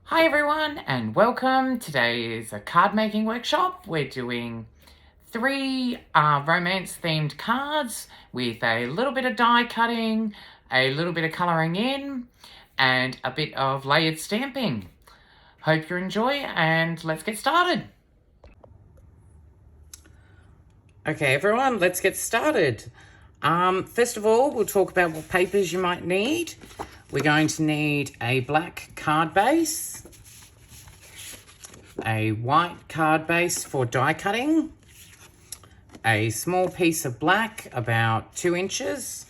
Hi everyone and welcome. Today is a card making workshop. We're doing three romance themed cards with a little bit of die cutting, a little bit of colouring in, and a bit of layered stamping. Hope you enjoy and let's get started. Okay everyone, let's get started. First of all, we'll talk about what papers you might need. We're going to need a black card base, a white card base for die cutting, a small piece of black about 2 inches,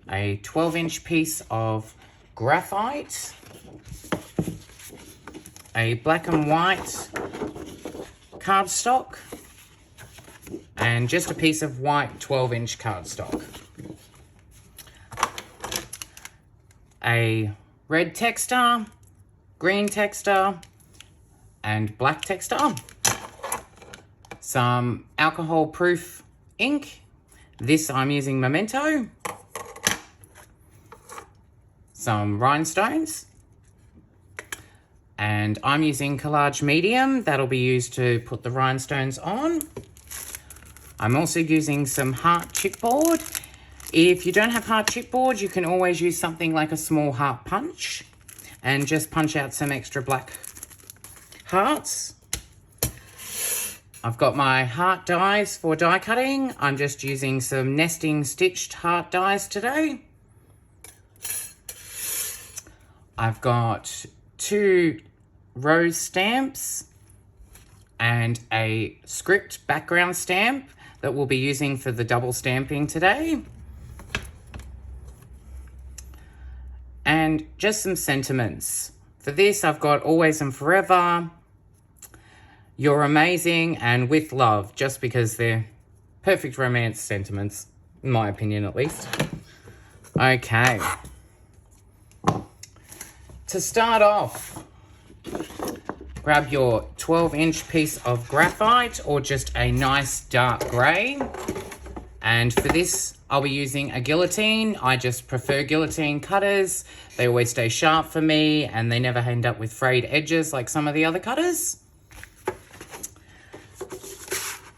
a 12-inch piece of graphite, a black and white cardstock, and just a piece of white 12-inch cardstock. A red texture, green texture, and black texture. Some alcohol-proof ink. This I'm using Memento. Some rhinestones. And I'm using collage medium. That'll be used to put the rhinestones on. I'm also using some heart chipboard. If you don't have heart chipboard, you can always use something like a small heart punch and just punch out some extra black hearts. I've got my heart dies for die cutting. I'm just using some nesting stitched heart dies today. I've got 2 rose stamps and a script background stamp that we'll be using for the double stamping today. And just some sentiments. For this, I've got Always and Forever, You're Amazing, and With Love, just because they're perfect romance sentiments, in my opinion at least. Okay. To start off, grab your 12-inch piece of graphite or just a nice dark grey. And for this, I'll be using a guillotine. I just prefer guillotine cutters. They always stay sharp for me and they never end up with frayed edges like some of the other cutters.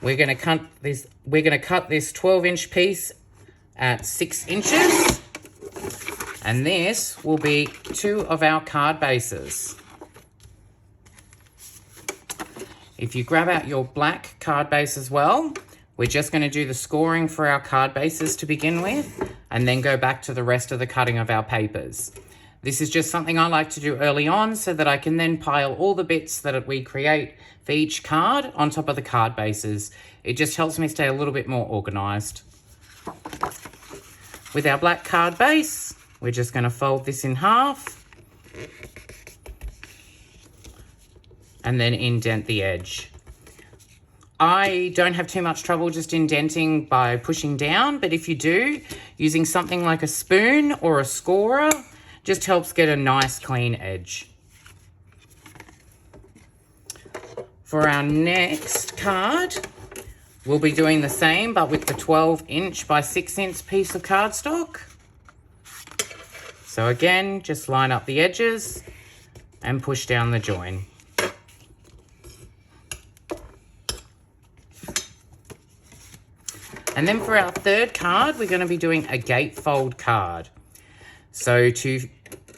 We're gonna cut this 12-inch piece at 6 inches. And this will be 2 of our card bases. If you grab out your black card base as well, we're just going to do the scoring for our card bases to begin with, and then go back to the rest of the cutting of our papers. This is just something I like to do early on so that I can then pile all the bits that we create for each card on top of the card bases. It just helps me stay a little bit more organised. With our black card base, we're just going to fold this in half and then indent the edge. I don't have too much trouble just indenting by pushing down, but if you do, using something like a spoon or a scorer just helps get a nice clean edge. For our next card, we'll be doing the same, but with the 12-inch by 6-inch piece of cardstock. So again, just line up the edges and push down the join. And then for our third card, we're going to be doing a gatefold card. So to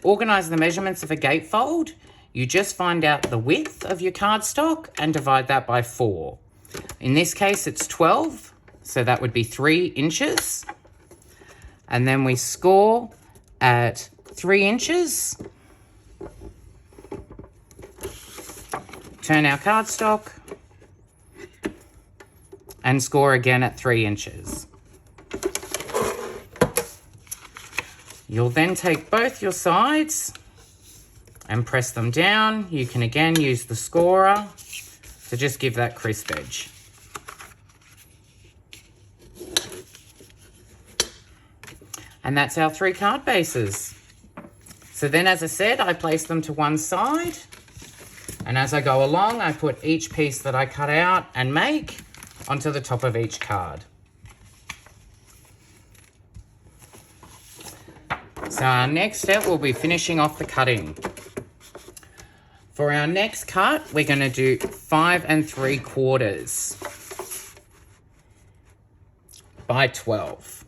organise the measurements of a gatefold, you just find out the width of your cardstock and divide that by 4. In this case, it's 12, so that would be 3 inches. And then we score at 3 inches. Turn our cardstock and score again at 3 inches. You'll then take both your sides and press them down. You can again use the scorer to just give that crisp edge. And that's our 3 card bases. So then, as I said, I place them to one side. And as I go along, I put each piece that I cut out and make onto the top of each card. So our next step will be finishing off the cutting. For our next cut, we're going to do 5 3/4 by 12.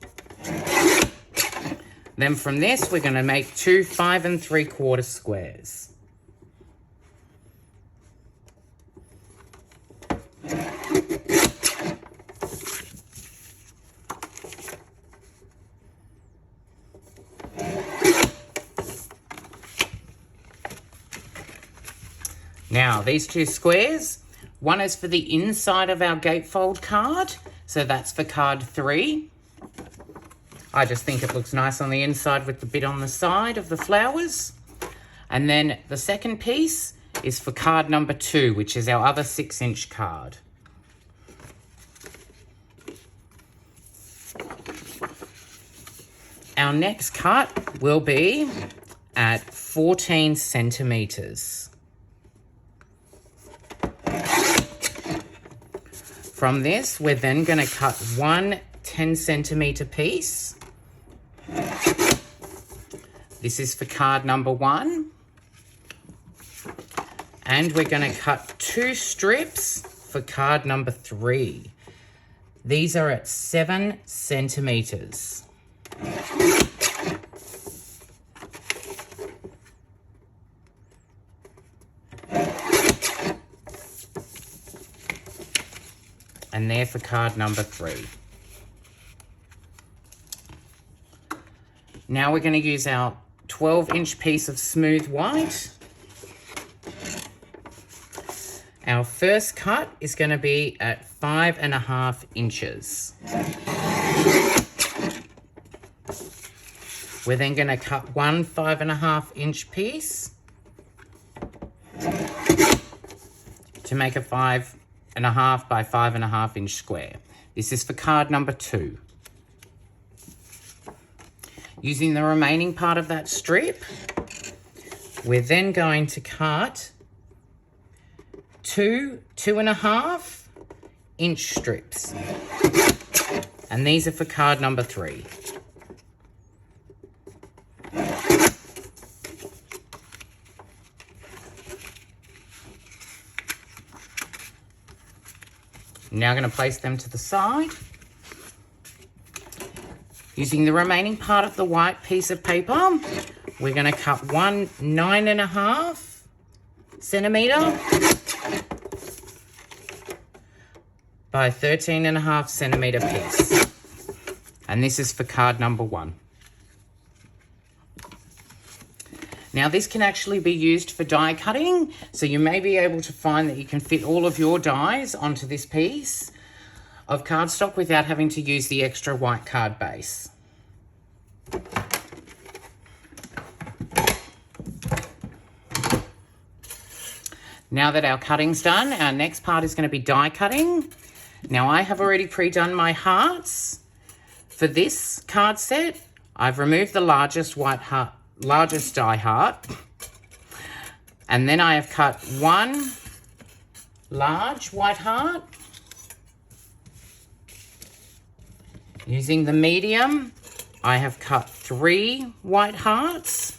Then from this, we're going to make 2 5 3/4 squares. Now, these 2 squares, one is for the inside of our gatefold card, so that's for card 3. I just think it looks nice on the inside with the bit on the side of the flowers. And then the second piece is for card number 2, which is our other 6-inch card. Our next cut will be at 14 centimeters. From this, we're then going to cut one 10-centimeter piece. This is for card number 1. And we're going to cut 2 strips for card number 3. These are at 7 centimeters. And they're for card number 3. Now we're going to use our 12-inch piece of smooth white. Our first cut is going to be at 5.5 inches. We're then going to cut one 5.5-inch piece to make a 5.5 by 5.5 inch square. This is for card number 2. Using the remaining part of that strip, we're then going to cut 2 2.5 inch strips. And these are for card number 3. Now I'm going to place them to the side. Using the remaining part of the white piece of paper, we're going to cut one 9.5 centimeter by 13.5 centimeter piece. And this is for card number 1. Now this can actually be used for die cutting, so you may be able to find that you can fit all of your dies onto this piece of cardstock without having to use the extra white card base. Now that our cutting's done, our next part is going to be die cutting. Now I have already pre-done my hearts. For this card set, I've removed the largest die heart, and then I have cut one large white heart. Using the medium, I have cut 3 white hearts,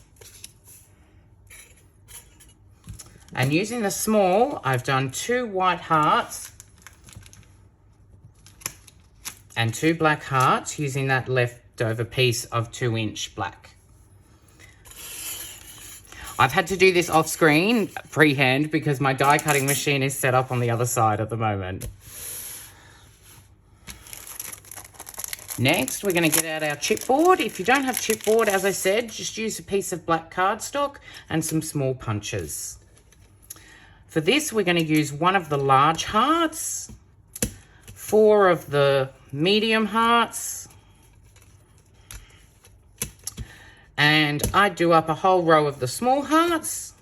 and using the small, I've done 2 white hearts and 2 black hearts using that leftover piece of 2-inch black. I've had to do this off screen, freehand, because my die cutting machine is set up on the other side at the moment. Next, we're going to get out our chipboard. If you don't have chipboard, as I said, just use a piece of black cardstock and some small punches. For this, we're going to use one of the large hearts, 4 of the medium hearts, and I do up a whole row of the small hearts.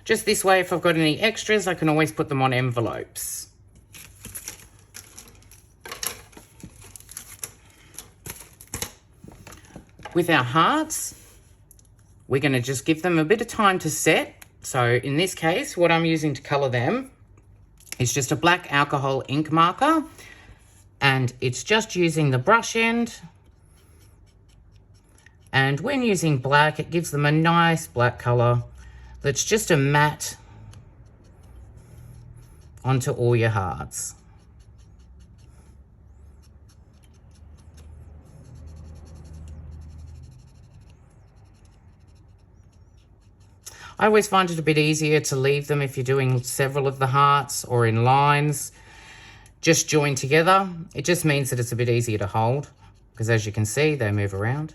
Just this way, if I've got any extras, I can always put them on envelopes. With our hearts, we're going to just give them a bit of time to set. So in this case, what I'm using to colour them is just a black alcohol ink marker, and it's just using the brush end And when using black, it gives them a nice black color that's just a matte onto all your hearts. I always find it a bit easier to leave them if you're doing several of the hearts or in lines, just joined together. It just means that it's a bit easier to hold, because as you can see, they move around.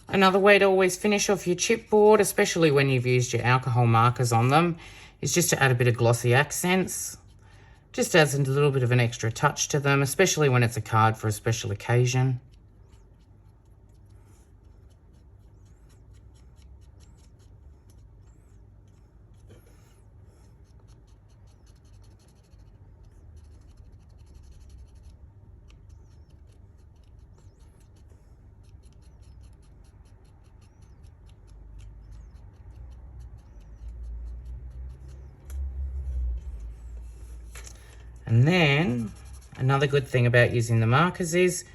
Another way to always finish off your chipboard, especially when you've used your alcohol markers on them, is just to add a bit of glossy accents. Just adds a little bit of an extra touch to them, especially when it's a card for a special occasion. And then another good thing about using the markers is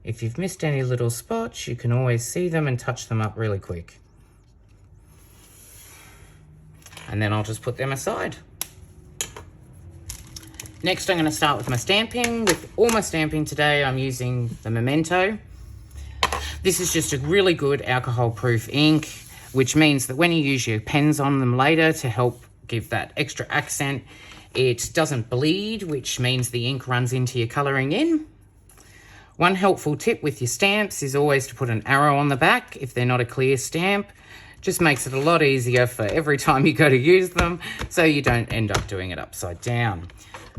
if you've missed any little spots, you can always see them and touch them up really quick. And then I'll just put them aside. Next, I'm going to start with my stamping. With all my stamping today, I'm using the Memento. This is just a really good alcohol-proof ink, which means that when you use your pens on them later to help give that extra accent, it doesn't bleed, which means the ink runs into your colouring in. One helpful tip with your stamps is always to put an arrow on the back if they're not a clear stamp. Just makes it a lot easier for every time you go to use them, so you don't end up doing it upside down,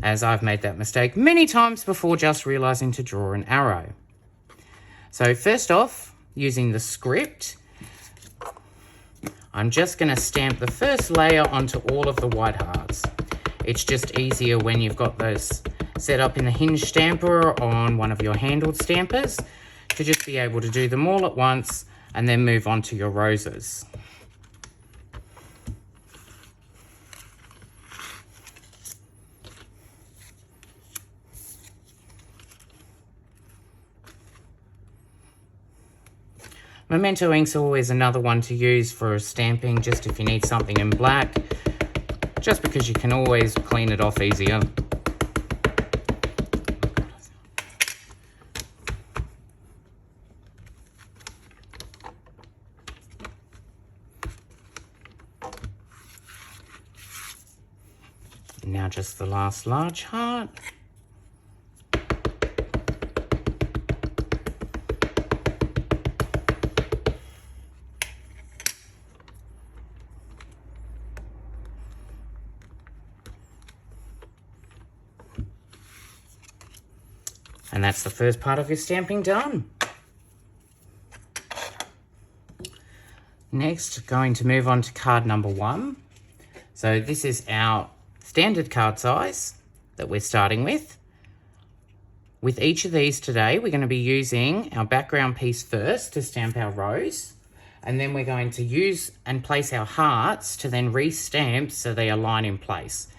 as I've made that mistake many times before just realising to draw an arrow. So first off, using the script, I'm just going to stamp the first layer onto all of the white hearts. It's just easier when you've got those set up in the hinge stamper or on one of your handled stampers to just be able to do them all at once and then move on to your roses. Memento ink's always another one to use for stamping, just if you need something in black, just because you can always clean it off easier. Now just the last large heart. And that's the first part of your stamping done. Next, going to move on to card number 1. So this is our standard card size that we're starting with. With each of these today, we're going to be using our background piece first to stamp our rose. And then we're going to use and place our hearts to then re-stamp so they align in place.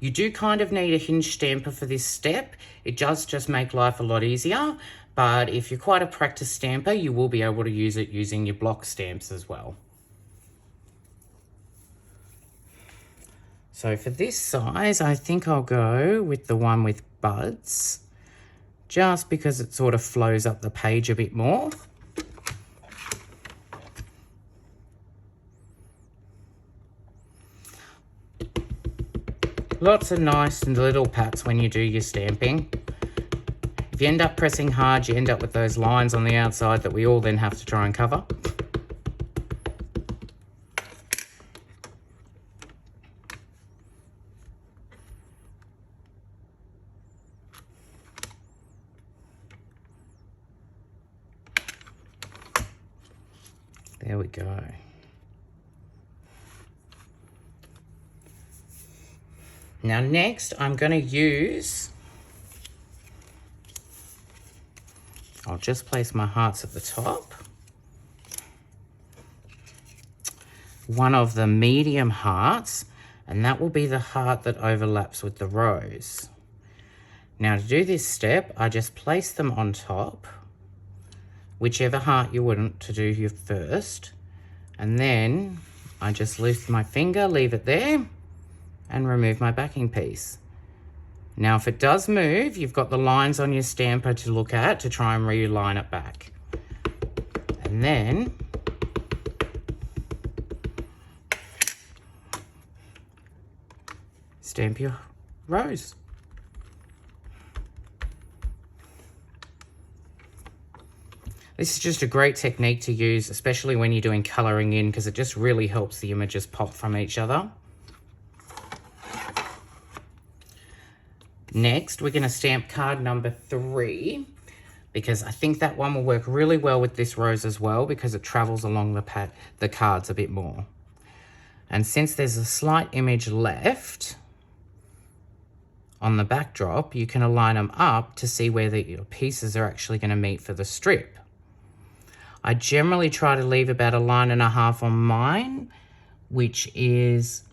You do kind of need a hinge stamper for this step. It does just make life a lot easier, but if you're quite a practiced stamper, you will be able to use it using your block stamps as well. So for this size, I think I'll go with the one with buds, just because it sort of flows up the page a bit more. Lots of nice and little pats when you do your stamping. If you end up pressing hard, you end up with those lines on the outside that we all then have to try and cover. There we go. Now next, I'm going to use just place my hearts at the top. One of the medium hearts, and that will be the heart that overlaps with the rose. Now to do this step, I just place them on top, whichever heart you want to do here first, and then I just lift my finger, leave it there, and remove my backing piece. Now if it does move, you've got the lines on your stamper to look at to try and realign it back. And then stamp your rose. This is just a great technique to use, especially when you're doing colouring in, because it just really helps the images pop from each other. Next, we're going to stamp card number 3, because I think that one will work really well with this rose as well, because it travels along the cards a bit more. And since there's a slight image left on the backdrop, you can align them up to see where your pieces are actually going to meet for the strip. I generally try to leave about 1.5 lines on mine, which is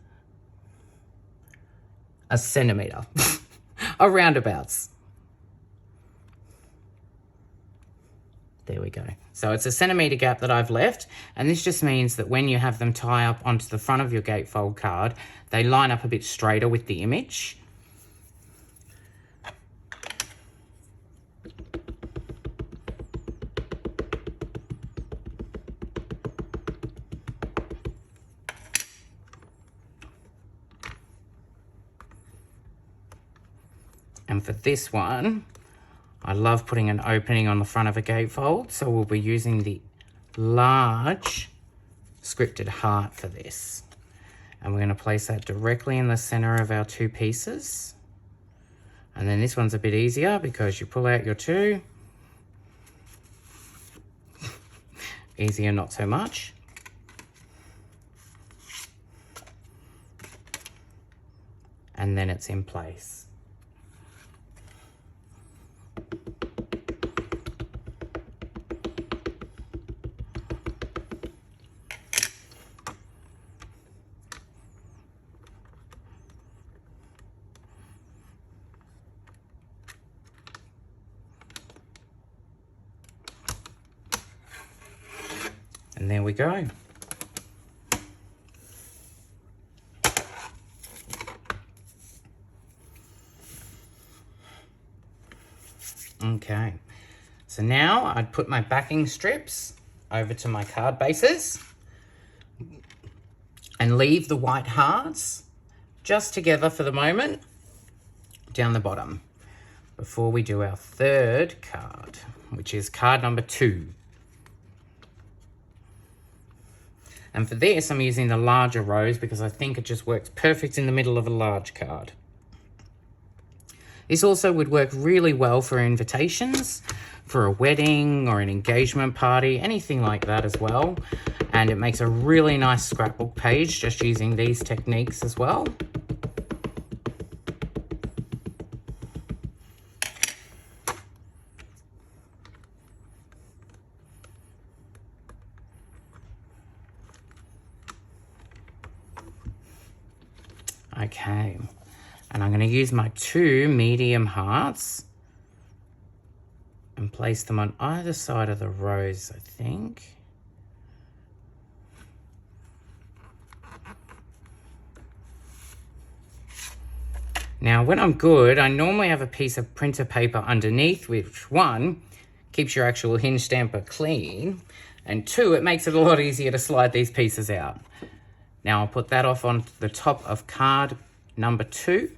a centimetre, or roundabouts. There we go. So it's a centimetre gap that I've left, and this just means that when you have them tie up onto the front of your gatefold card, they line up a bit straighter with the image. And for this one, I love putting an opening on the front of a gatefold, so we'll be using the large scripted heart for this. And we're going to place that directly in the center of our 2 pieces. And then this one's a bit easier because you pull out your 2. Easier, not so much. And then it's in place. And there we go. Okay, so now I'd put my backing strips over to my card bases and leave the white hearts just together for the moment down the bottom before we do our 3rd card, which is card number 2. And for this, I'm using the larger rose because I think it just works perfect in the middle of a large card. This also would work really well for invitations, for a wedding or an engagement party, anything like that as well. And it makes a really nice scrapbook page just using these techniques as well. Okay, and I'm going to use my 2 medium hearts and place them on either side of the rose, I think. Now, when I'm good, I normally have a piece of printer paper underneath, which 1, keeps your actual hinge stamper clean, and 2, it makes it a lot easier to slide these pieces out. Now I'll put that off on the top of card number 2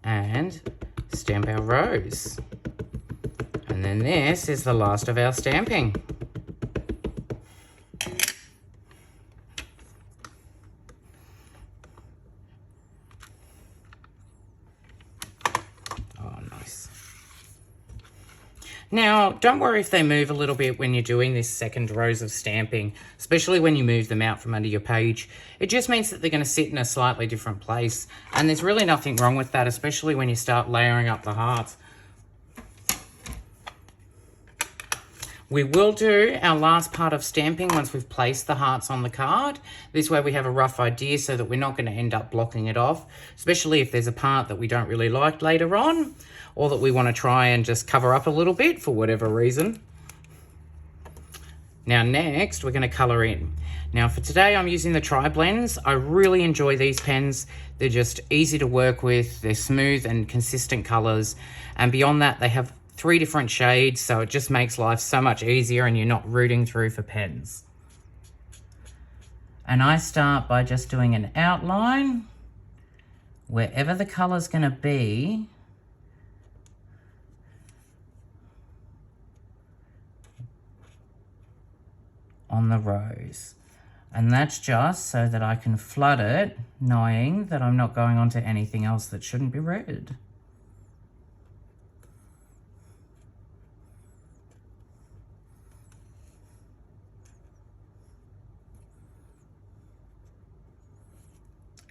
and stamp our rose. And then this is the last of our stamping. Oh, nice. Now, don't worry if they move a little bit when you're doing this second rows of stamping, especially when you move them out from under your page. It just means that they're going to sit in a slightly different place, and there's really nothing wrong with that, especially when you start layering up the hearts. We will do our last part of stamping once we've placed the hearts on the card. This way we have a rough idea so that we're not going to end up blocking it off, especially if there's a part that we don't really like later on, or that we want to try and just cover up a little bit for whatever reason. Now next, we're going to colour in. Now for today, I'm using the Tri-Blends. I really enjoy these pens. They're just easy to work with. They're smooth and consistent colours. And beyond that, they have 3 different shades, so it just makes life so much easier and you're not rooting through for pens. And I start by just doing an outline wherever the colour's going to be. On the rose. And that's just so that I can flood it, knowing that I'm not going on to anything else that shouldn't be red.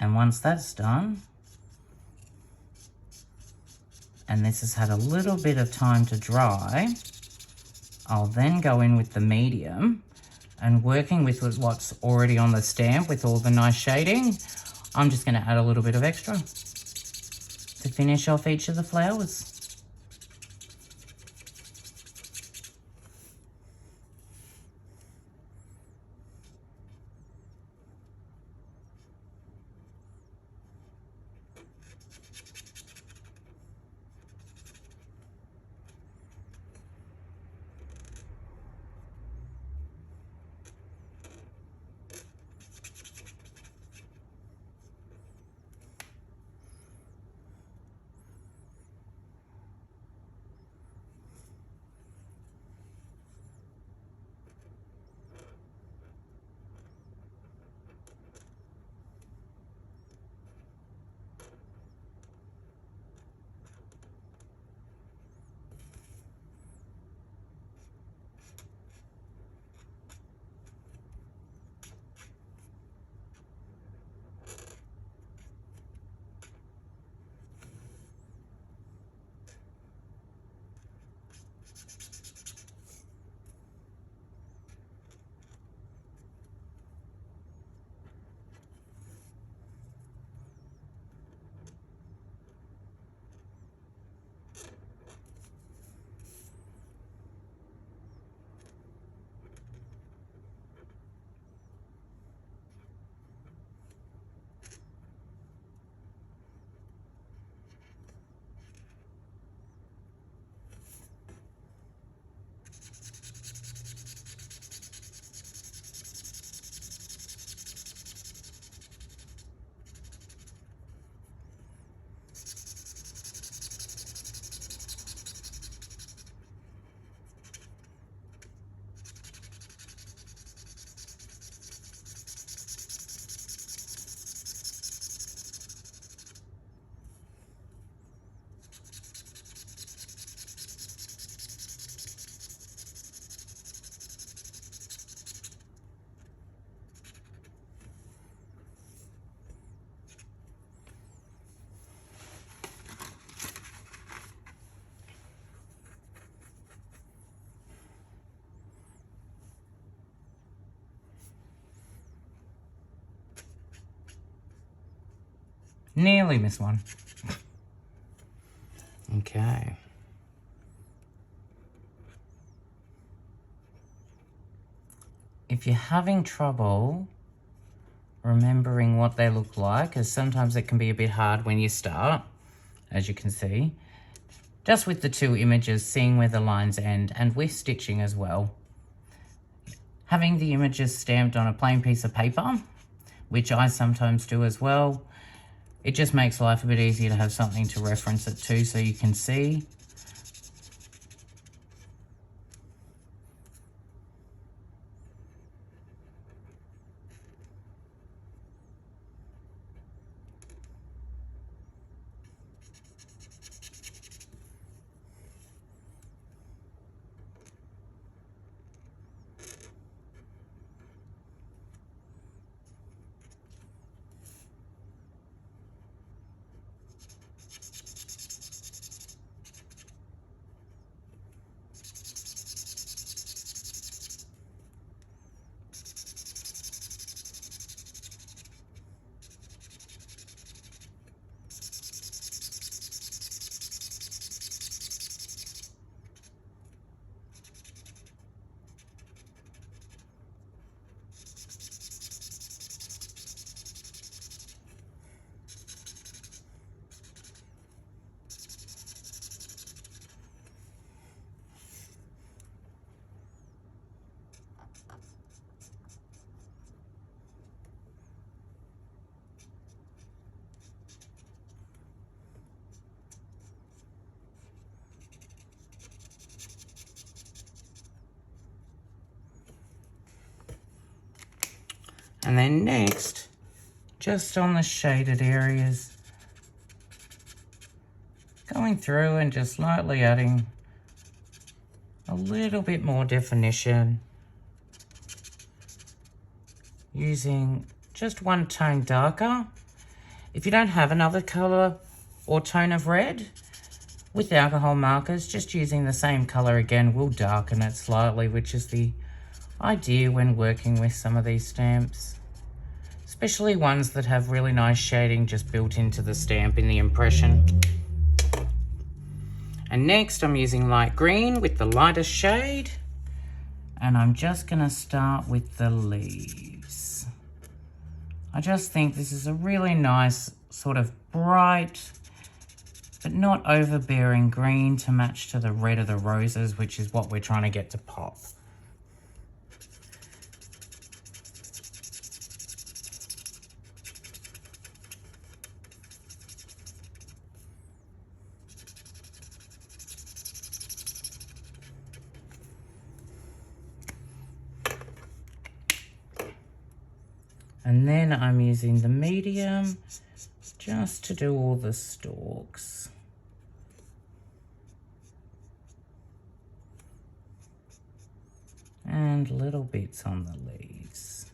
And once that's done, and this has had a little bit of time to dry, I'll then go in with the medium, and working with what's already on the stamp with all the nice shading, I'm just going to add a little bit of extra to finish off each of the flowers. Nearly missed one. Okay. If you're having trouble remembering what they look like, because sometimes it can be a bit hard when you start, as you can see, just with the 2 images, seeing where the lines end, and with stitching as well. Having the images stamped on a plain piece of paper, which I sometimes do as well, it just makes life a bit easier to have something to reference it to so you can see. And then next, just on the shaded areas, going through and just lightly adding a little bit more definition, using just one tone darker. If you don't have another color or tone of red, with alcohol markers, just using the same color again will darken it slightly, which is the idea when working with some of these stamps, especially ones that have really nice shading just built into the stamp in the impression. And next I'm using light green with the lightest shade, and I'm just going to start with the leaves. I just think this is a really nice sort of bright but not overbearing green to match to the red of the roses, which is what we're trying to get to pop. And then I'm using the medium just to do all the stalks. And little bits on the leaves.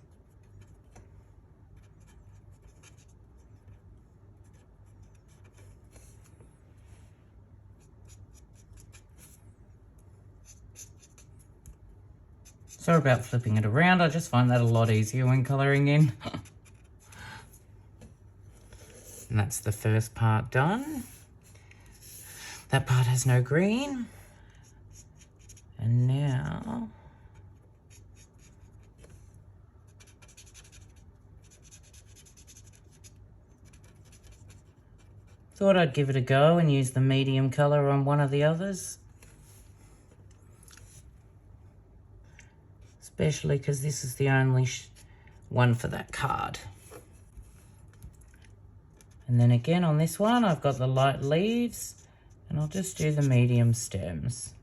Sorry about flipping it around, I just find that a lot easier when colouring in. And that's the first part done. That part has no green. And now thought I'd give it a go and use the medium colour on one of the others. Especially because this is the only one for that card. And then again on this one, I've got the light leaves, and I'll just do the medium stems.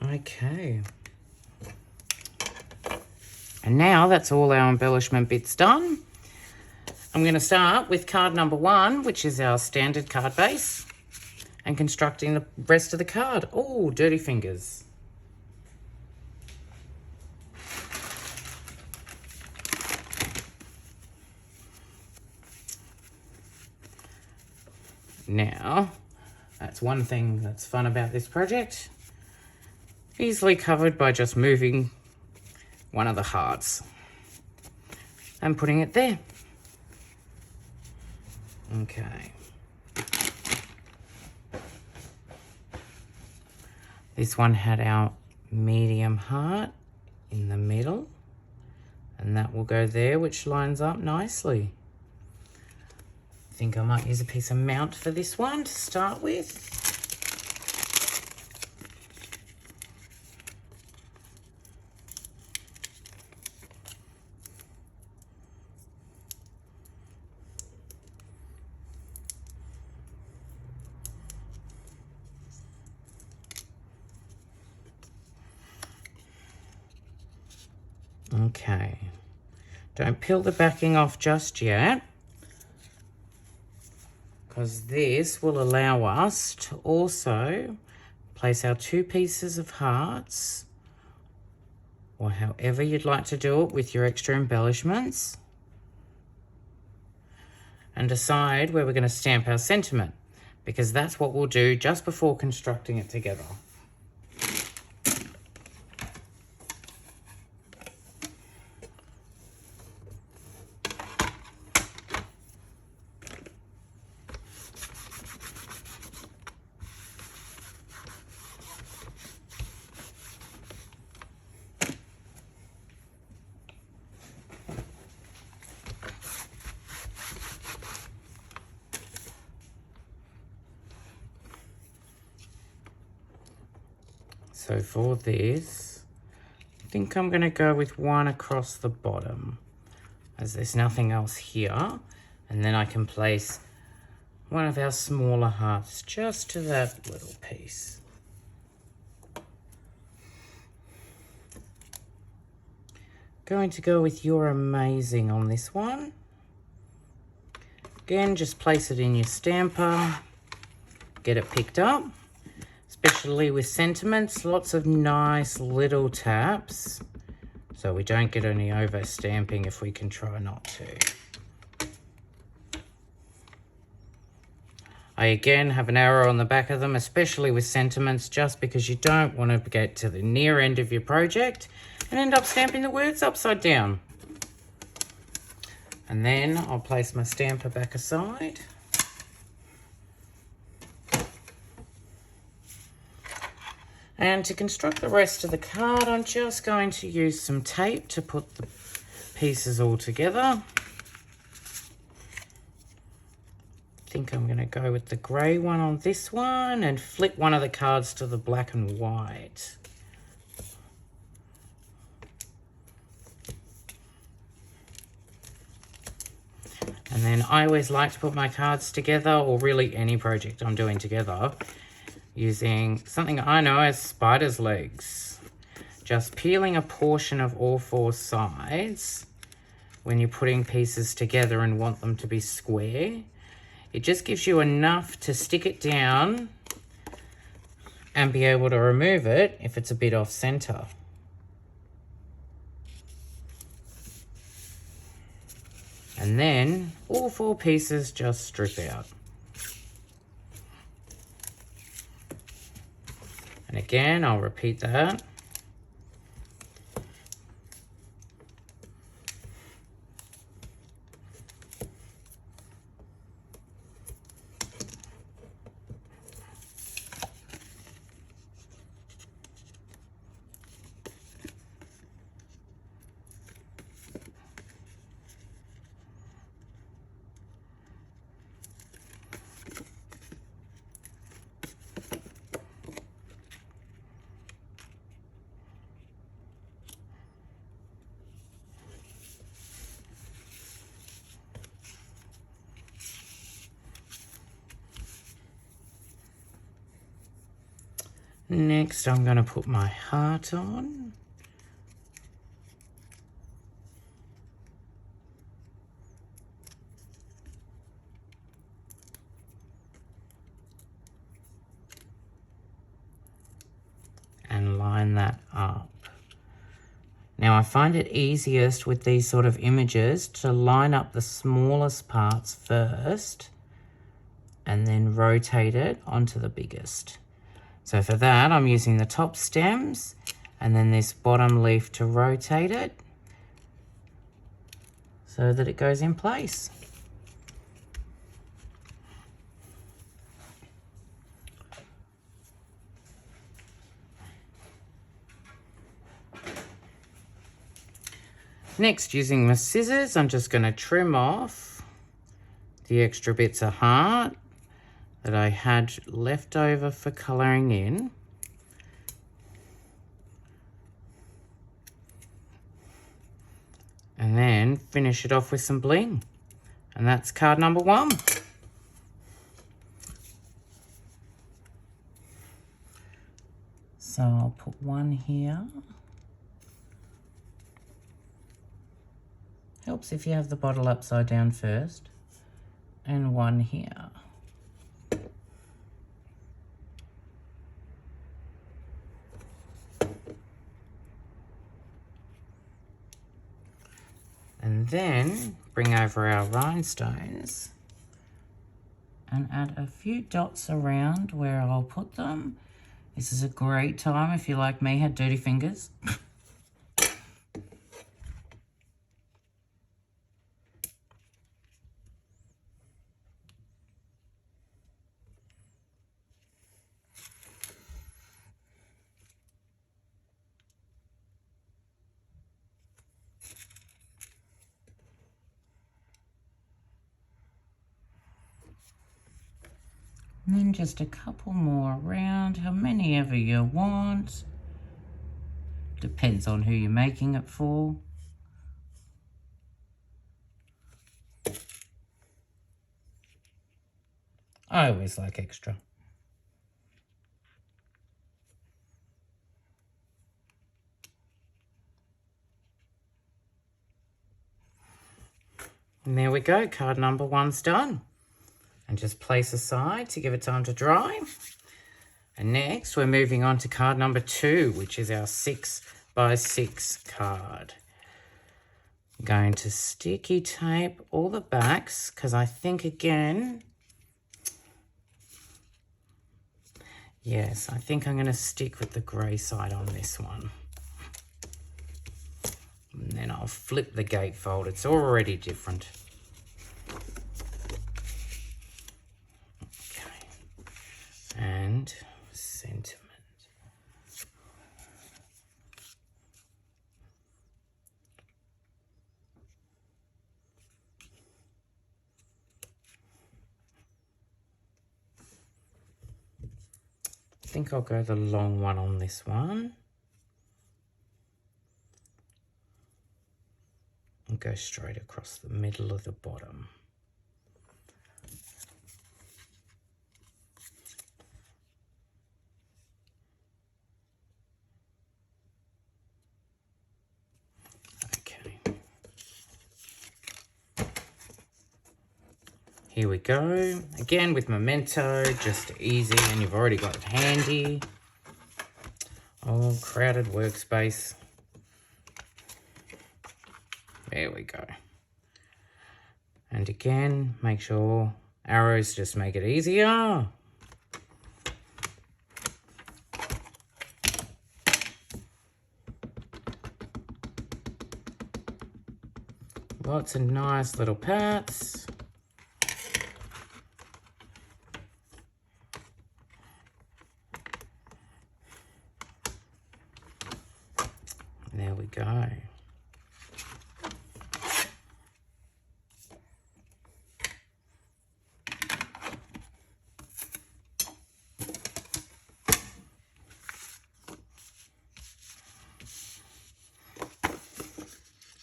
Okay. And now that's all our embellishment bits done. I'm going to start with card number 1, which is our standard card base, and constructing the rest of the card. Oh, dirty fingers. Now, that's one thing that's fun about this project. Easily covered by just moving one of the hearts and putting it there. Okay. This one had our medium heart in the middle, and that will go there, which lines up nicely. I think I might use a piece of mount for this one to start with. Okay, don't peel the backing off just yet, because this will allow us to also place our 2 pieces of hearts, or however you'd like to do it with your extra embellishments, and decide where we're going to stamp our sentiment, because that's what we'll do just before constructing it together. So for this, I think I'm going to go with one across the bottom, as there's nothing else here, And then I can place one of our smaller hearts just to that little piece. Going to go with You're Amazing on this one. Again, just place it in your stamper, get it picked up, especially with sentiments, lots of nice little taps, so we don't get any over stamping if we can try not to. I again have an arrow on the back of them, especially with sentiments, just because you don't want to get to the near end of your project and end up stamping the words upside down. And then I'll place my stamper back aside. And to construct the rest of the card, I'm just going to use some tape to put the pieces all together. I think I'm going to go with the grey one on this one and flip one of the cards to the black and white. And then I always like to put my cards together, or really any project I'm doing together, using something I know as spider's legs. Just peeling a portion of all four sides when you're putting pieces together and want them to be square. It just gives you enough to stick it down and be able to remove it if it's a bit off center. And then all four pieces just strip out. And again, I'll repeat that. Next, I'm going to put my heart on. And line that up. Now, I find it easiest with these sort of images to line up the smallest parts first and then rotate it onto the biggest. So for that, I'm using the top stems and then this bottom leaf to rotate it so that it goes in place. Next, using my scissors, I'm just going to trim off the extra bits of heart that I had left over for colouring in. And then finish it off with some bling. And that's card number 1. So I'll put one here. Helps if you have the bottle upside down first. And one here. And then bring over our rhinestones and add a few dots around where I'll put them. This is a great time if you, like me, had dirty fingers. And then just a couple more around, how many ever you want. Depends on who you're making it for. I always like extra. And there we go, card number 1's done. And just place aside to give it time to dry. And next we're moving on to card number 2, which is our 6x6 card. I'm going to sticky tape all the backs because I think again, yes, I think I'm going to stick with the grey side on this one. And then I'll flip the gatefold. It's already different. Okay. And sentiment. I think I'll go the long one on this one. And go straight across the middle of the bottom. Okay. Here we go. Again with Memento, just easy, and you've already got it handy. Oh, crowded workspace. There we go. And again, make sure arrows just make it easier. Lots of nice little pats. There we go.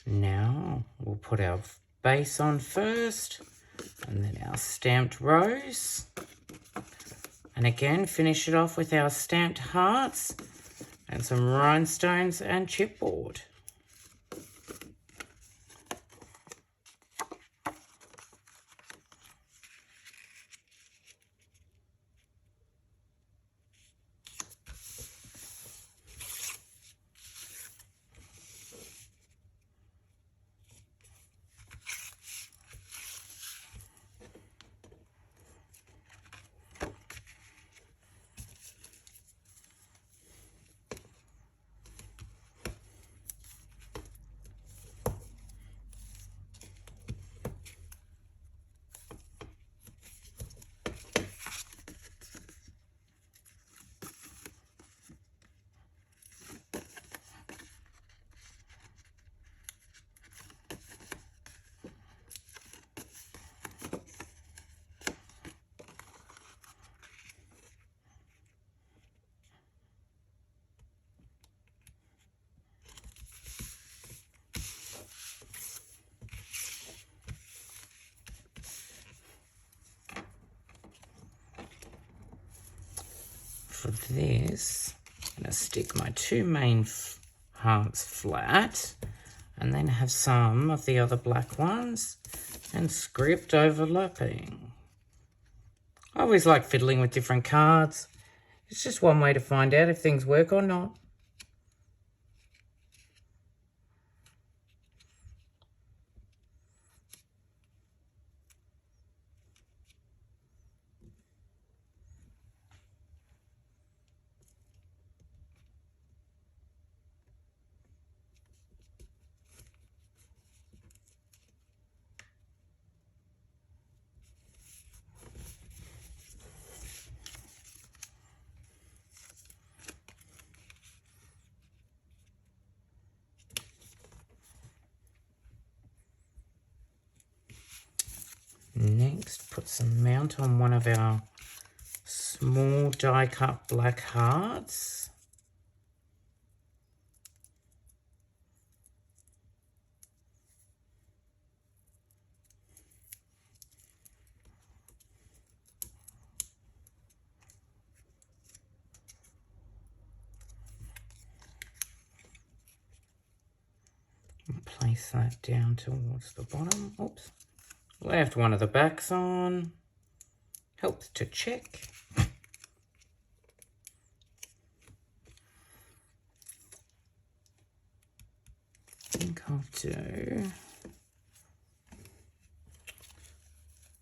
Now we'll put our base on first and then our stamped rose. And again, finish it off with our stamped hearts and some rhinestones and chipboard. For this, I'm going to stick my 2 main hearts flat and then have some of the other black ones and script overlapping. I always like fiddling with different cards. It's just one way to find out if things work or not. Next, put some mount on one of our small die cut black hearts. Place that down towards the bottom. Oops. Left one of the backs on. Helps to check. I think I'll do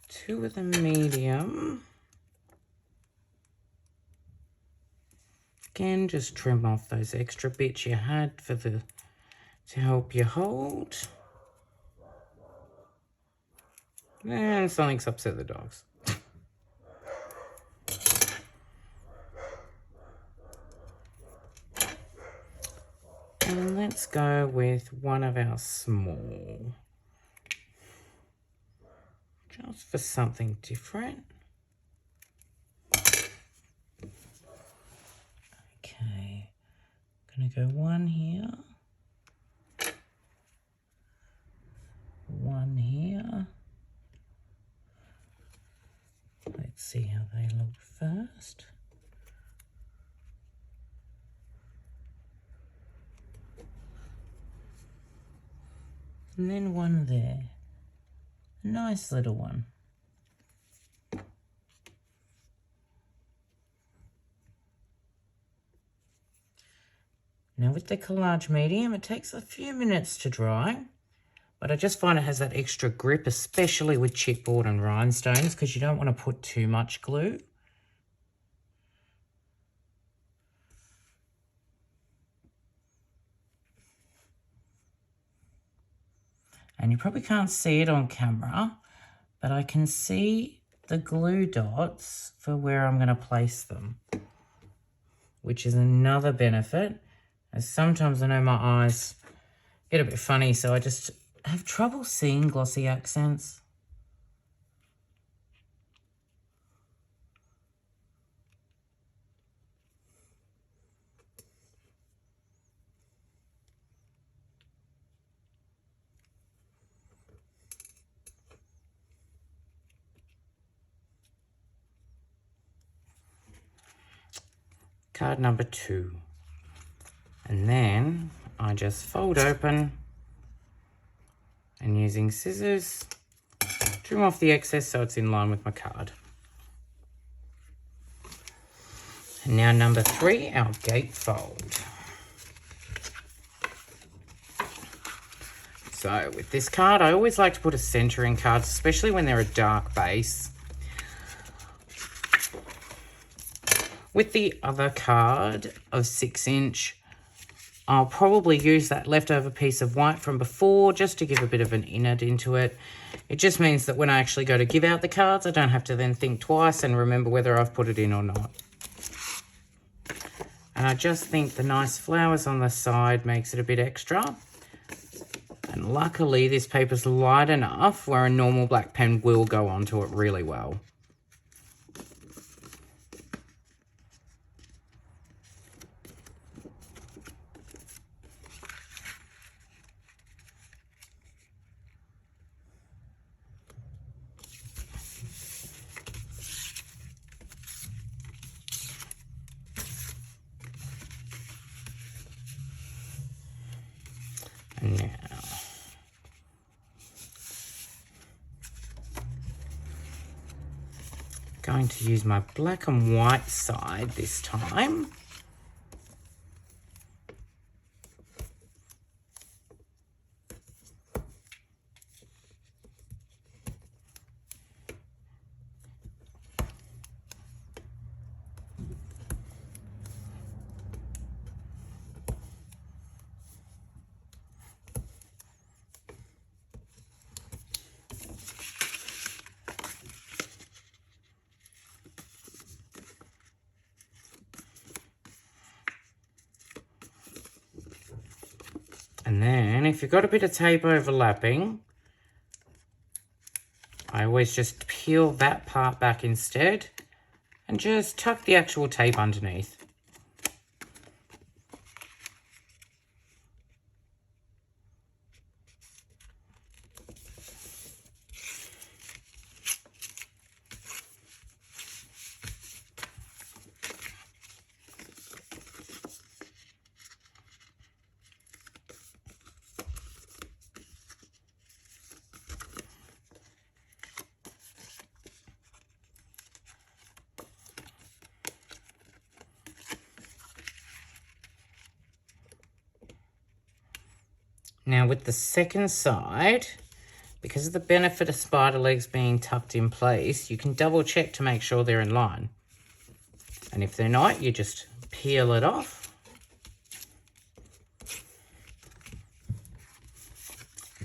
2 of the medium. Again, just trim off those extra bits you had to help you hold. And something's upset the dogs. And let's go with one of our small. Just for something different. Okay, I'm gonna go one here. One here. Let's see how they look first. And then one there. A nice little one. Now with the collage medium, it takes a few minutes to dry, but I just find it has that extra grip, especially with chipboard and rhinestones, because you don't want to put too much glue. And you probably can't see it on camera, but I can see the glue dots for where I'm going to place them, which is another benefit, as sometimes I know my eyes get a bit funny, so I just have trouble seeing glossy accents. Card number 2. And then I just fold open and using scissors, trim off the excess so it's in line with my card. And now number 3, our gatefold. So with this card, I always like to put a center in cards, especially when they're a dark base. With the other card of 6-inch, I'll probably use that leftover piece of white from before just to give a bit of an innard into it. It just means that when I actually go to give out the cards, I don't have to then think twice and remember whether I've put it in or not. And I just think the nice flowers on the side makes it a bit extra. And luckily this paper's light enough where a normal black pen will go onto it really well. And now, going to use my black and white side this time. And then if you've got a bit of tape overlapping, I always just peel that part back instead and just tuck the actual tape underneath. Now with the second side, because of the benefit of spider legs being tucked in place, you can double check to make sure they're in line. And if they're not, you just peel it off.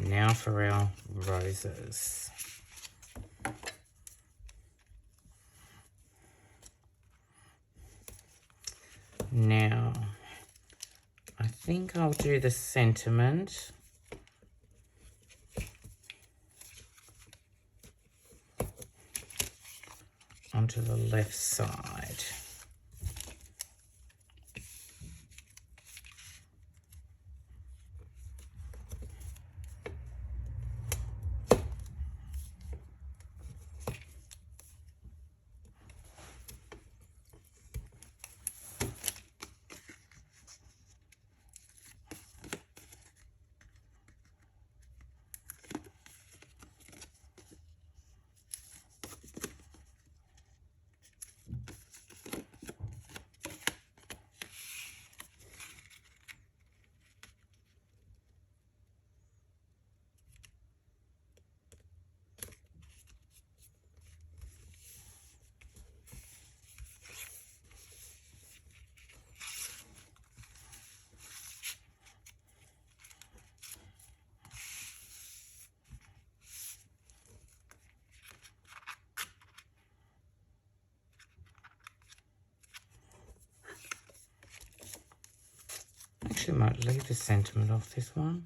Now for our roses. Now, I think I'll do the sentiment onto the left side. Actually, might leave the sentiment off this one.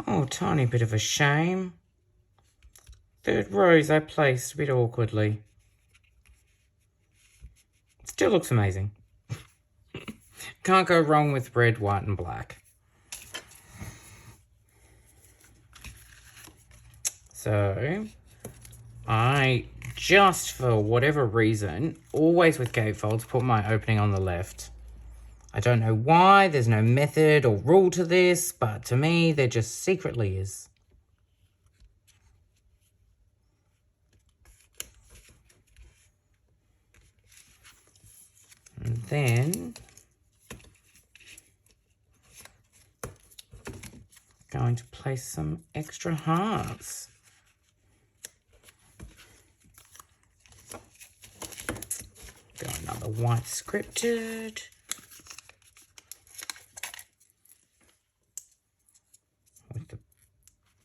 Oh, tiny bit of a shame. Third rose I placed a bit awkwardly. Still looks amazing. Can't go wrong with red, white and black. So, I just, for whatever reason, always with gatefolds, put my opening on the left. I don't know why, there's no method or rule to this, but to me, there just secretly is. And then, going to place some extra hearts. Go another white scripted. With a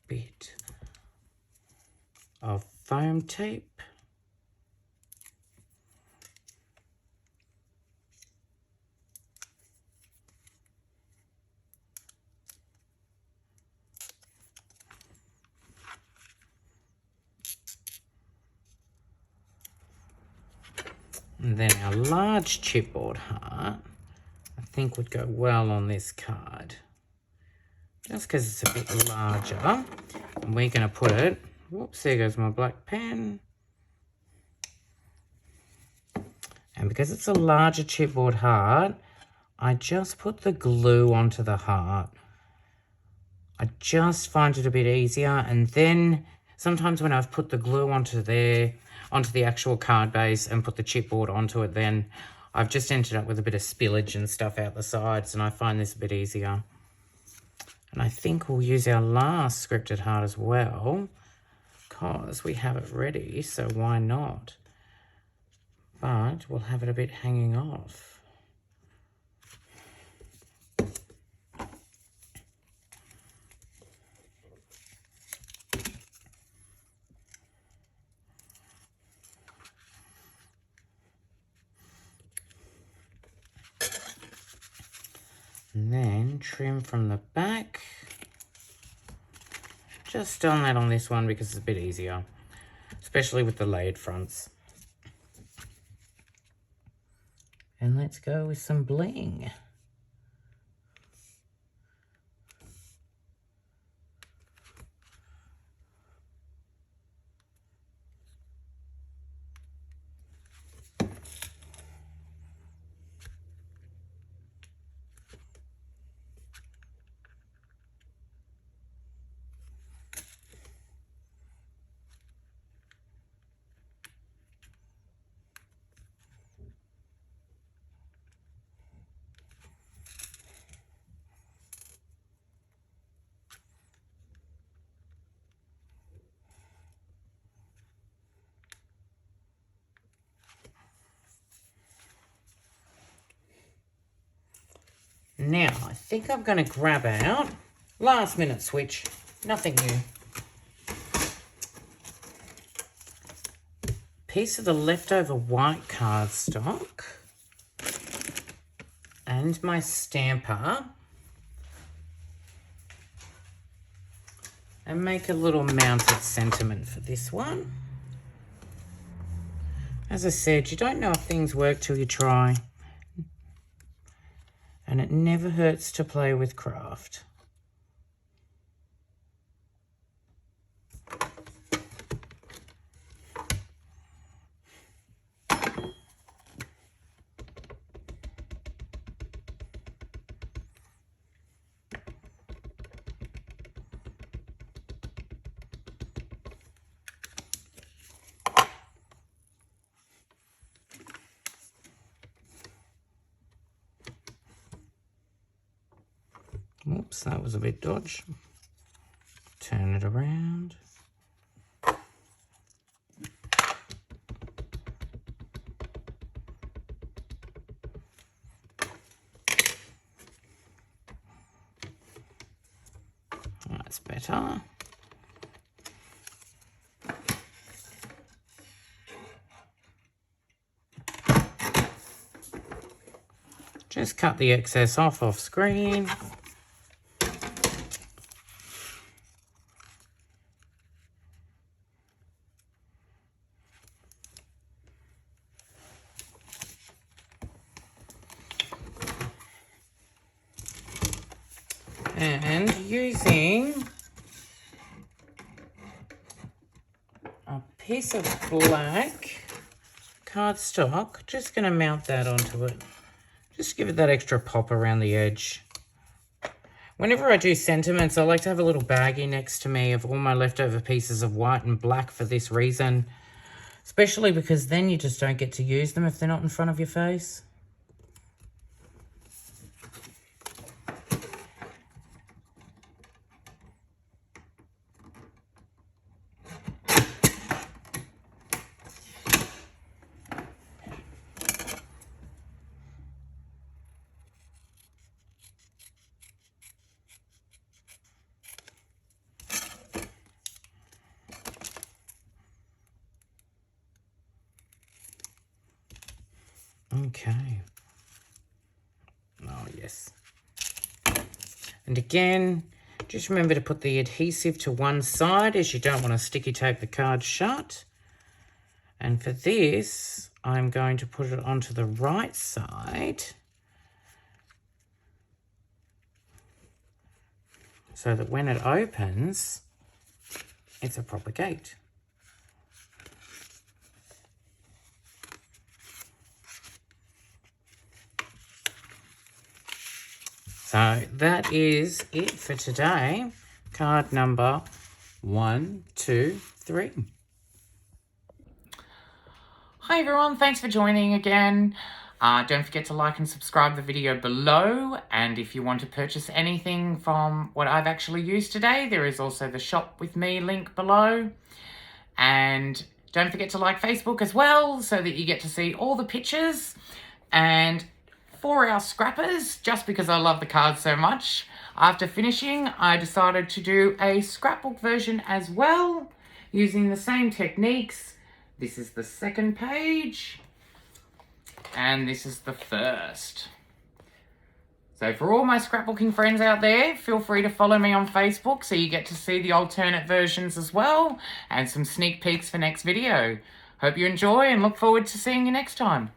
bit of foam tape. And then our large chipboard heart, I think would go well on this card. Just because it's a bit larger. And we're going to put it, whoops, there goes my black pen. And because it's a larger chipboard heart, I just put the glue onto the heart. I just find it a bit easier. And then sometimes when I've put the glue onto there, onto the actual card base and put the chipboard onto it, then I've just ended up with a bit of spillage and stuff out the sides, and I find this a bit easier. And I think we'll use our last scripted heart as well, because we have it ready, so why not? But we'll have it a bit hanging off. And then trim from the back. Just done that on this one because it's a bit easier, especially with the layered fronts. And let's go with some bling. Now, I think I'm going to grab out, last minute switch, nothing new, piece of the leftover white cardstock and my stamper, and make a little mounted sentiment for this one. As I said, you don't know if things work till you try. And it never hurts to play with craft. Oops, that was a bit dodgy. Turn it around. That's better. Just cut the excess off screen. And using a piece of black cardstock, just going to mount that onto it. Just give it that extra pop around the edge. Whenever I do sentiments, I like to have a little baggie next to me of all my leftover pieces of white and black for this reason. Especially because then you just don't get to use them if they're not in front of your face. Okay. Oh, yes. And again, just remember to put the adhesive to one side as you don't want to sticky tape the card shut. And for this, I'm going to put it onto the right side so that when it opens, it's a proper gate. So that is it for today. Card number 1, 2, 3. Hi everyone, thanks for joining again. Don't forget to like and subscribe the video below. And if you want to purchase anything from what I've actually used today, there is also the shop with me link below. And don't forget to like Facebook as well so that you get to see all the pictures. And for our scrappers, just because I love the cards so much, after finishing, I decided to do a scrapbook version as well, using the same techniques. This is the second page, and this is the first. So for all my scrapbooking friends out there, feel free to follow me on Facebook so you get to see the alternate versions as well and some sneak peeks for next video. Hope you enjoy and look forward to seeing you next time.